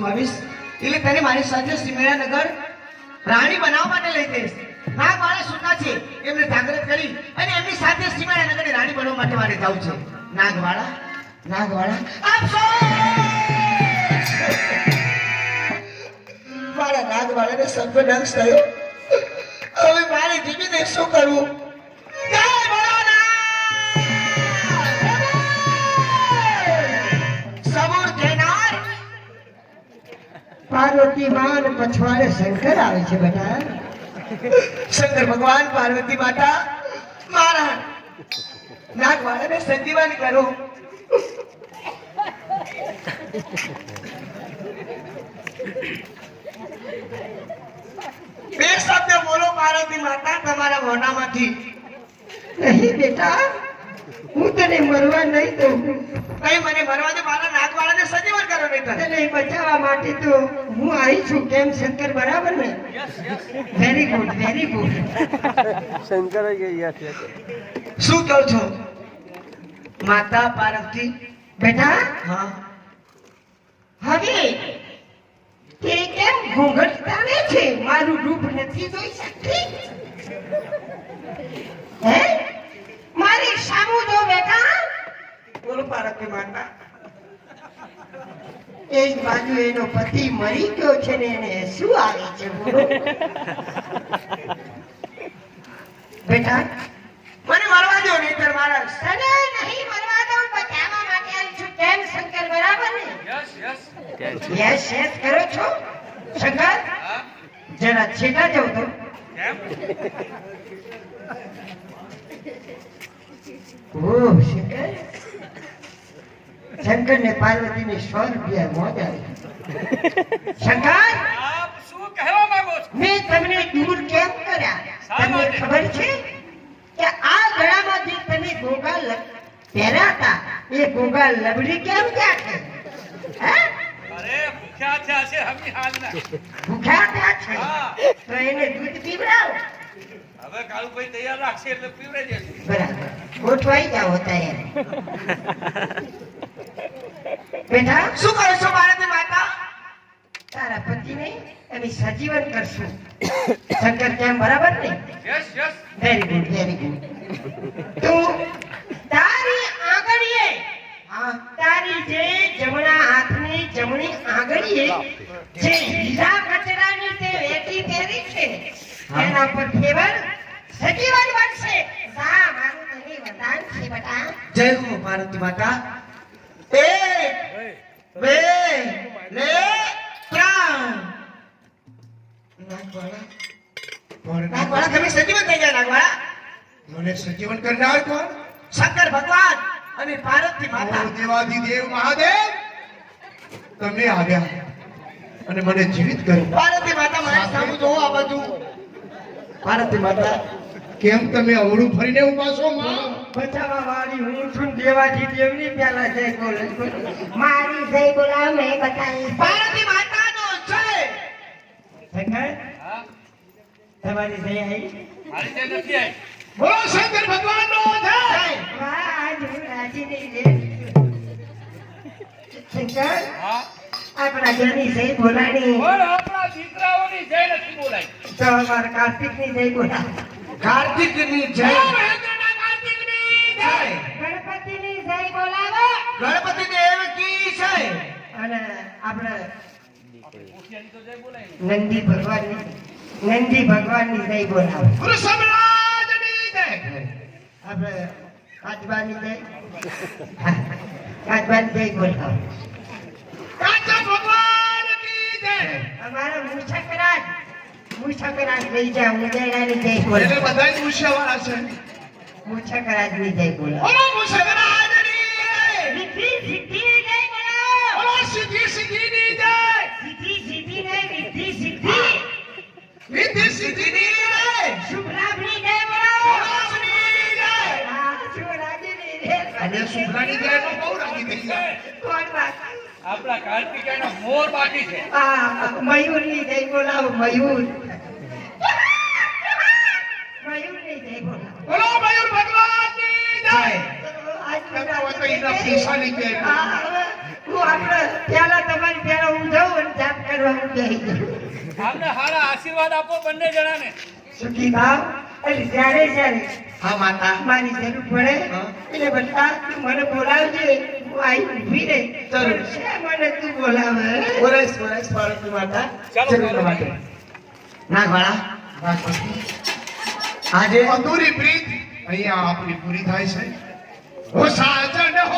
ભાવીશ એટલે તને મારી સાથે સિમેરાનગર રાણી બનાવવા માટે લઈ જઈશ. નાગવાળા સુતા છે એમને જાગૃત કરી અને એમની સાથે સિમેરાનગરની રાણી બનવા માટે મારે જવું છે. નાગવાળા મારા નાગવાળાને સર્વનાશ થયો. હવે મારે જીવીને શું કરવું? જય पार्वती मां पछवाड़े शंकर आवे छे बेटा. शंकर भगवान पार्वती माता मारा नागवाड़ा ने संजीवन करो. બે શબ્દ બોલો પાર્વતી માતા તમારા મોઢામાંથી. नहीं बेटा હું તને મરવા નહીં દઉં. કઈ મને મરવા દે. મારા નાગવાળાને સજીવન કરો બેટા. તને બચાવવા માટે તો હું આવી છું. કેમ શંકર બરાબર ને? Very good very good. Shankar yes yes. શું કહો છો માતા પાર્વતી? બેટા હા હવે તે કેમ ઘૂંઘટ તાણે છે? મારું રૂપ નથી જોઈ શકતી? હે મારી સામું જો બેટા. બોલો પાર્વતી માતા. એક બાજુ એનો પતિ મરી ગયો છે ને એને શું આવે છે બોલો. બેટા મને મરવા દો નહીતર મારા તને નહીં મરવા દઉં. બચાવવા માટે આવી છું. કેમ શંકર બરાબર ને? યસ યસ કરો છો શંકર. જરા છેટા જાવ તો. ઓહ શંકર. શંકર ને પાર્વતી ની 100 રૂપિયા મોજ આવી. શંકર આપ શું કહેવા માંગો છો? મેં તમને દૂર કેમ કર્યા? તમને ખબર છે કે આ ગળામાં જે તમે ગોગા પહેર્યા હતા એ ગોગા લબડી કેમ ગયા છે? હે અરે ભૂખ્યા થયા છે હમી હાલના. ભૂખ્યા થયા છે હા. તો એને દૂધ પીવડાવો. હવે કાળુભાઈ તૈયાર રાખશે એટલે પીવડાઈ દેશે. બરાબર ગોઠવાઈ જાઓ હતા એને. બેટા શું કરો છો પાર્વતી માતા? તારા પતિને અમે સજીવન કરશું. શંકર કેમ બરાબર ને? Yes yes. Very good very good. તું તારી આંગળીએ તારી જે જમણા હાથની જમણી આંગળીએ જે હીરા કચરાની તે વેટી પહેરી છે એના પર ફેવર સજીવન બનશે. જા મારું તને વરદાન છે બેટા. જય હો પાર્વતી માતા. 1 2 ને 3. નાગવાળા તમે સજીવન થઈ ગયા. નાગવાળા મને સજીવન કરનાર કોણ? શંકર ભગવાન અને પાર્વતી માતા. ઓ દેવાધિદેવ મહાદેવ, તમે આવ્યા અને મને જીવિત કર્યો. પાર્વતી માતા મારી સામે જોવો આ બધું. પાર્વતી માતા કેમ તમે અવળું ફરીને ઉભા છો માં? બચાવવા વાળી હું છું. દેવાજી દેવની પહેલા જય બોલે. મારી જય બોલાવ મેં બતાવી. પાર્વતી માતાનો જય. શંકર હા તમારી જય આવી. મારી તે નથી આવી. બોલો શંકર ભગવાનનો જય. વાહ આજ હું રાજી નહીં રે. શંકર હા આપણા ઘરની જય બોલાણી પણ આપણા દીકરાઓની જય નથી બોલાઈ. તો અમારા કાર્તિકની જય બોલાવ. કાર્તિકની જય. મહેન્દ્રના કાર્તિકની જય. ગણપતિની જય બોલાવો. ગણપતિ દેવ કી જય. અને આપણે મુખિયાની તો જય બોલાઈ. નંદી ભગવાનની જય બોલાવો. ગુરુ સમ્રાટની જય. આપણે કાચબાની જય. કાચબાની જય બોલાવો. કાચા ભગવાન કી જય. અમારા મૂછકરાજ લઈ જાઓ. ઉદયડાની જય એને બોલાવો. બધાય મૂછાવાળા છે. મૂછકરાજની જય બોલાવો. બોલો મૂછકરાજની જય. સિદ્ધિની જય બોલાવો. બોલો સિદ્ધિની જય. સિદ્ધિ ને વિદ્ધિ સિદ્ધિ. વિદ્ધિ સિદ્ધિની જય. શુભ લાભની જય બોલાવો. શુભલાભની જય. હા, શુભ લાભની જય. અને શુભલાની જય તો બહુ રાજી થઈ ગયા. કોણ બાકી? આપણા કાર્તિકેયનો મોર બાકી છે. મયુરની જય બોલાવો. મયુરની જય બોલાવો. બોલો મયુર ભગવાનની જય. આજ તમે હોય તો એના પીસાની જય. હું આપણે પહેલા તમારી પહેલા હું જાઉં અને બેહી જાઓ. આમને હારા આશીર્વાદ આપો બંને જણાને. સુખી ભાવ અને જ્યારે જ્યારે હા માતા મારી જરૂર પડે હા. એટલે બતા તું મને બોલાવજે હું આઈ ઊભી રહે જરૂર. શા મને તું બોલાવે ઓરસ પાડતી માતા ચાલો, જરૂર ચાલો. માટે નાગવાળા આજે અધૂરી પ્રીત અહીંયા આપણી પૂરી થાય છે. ઓ સાજન હો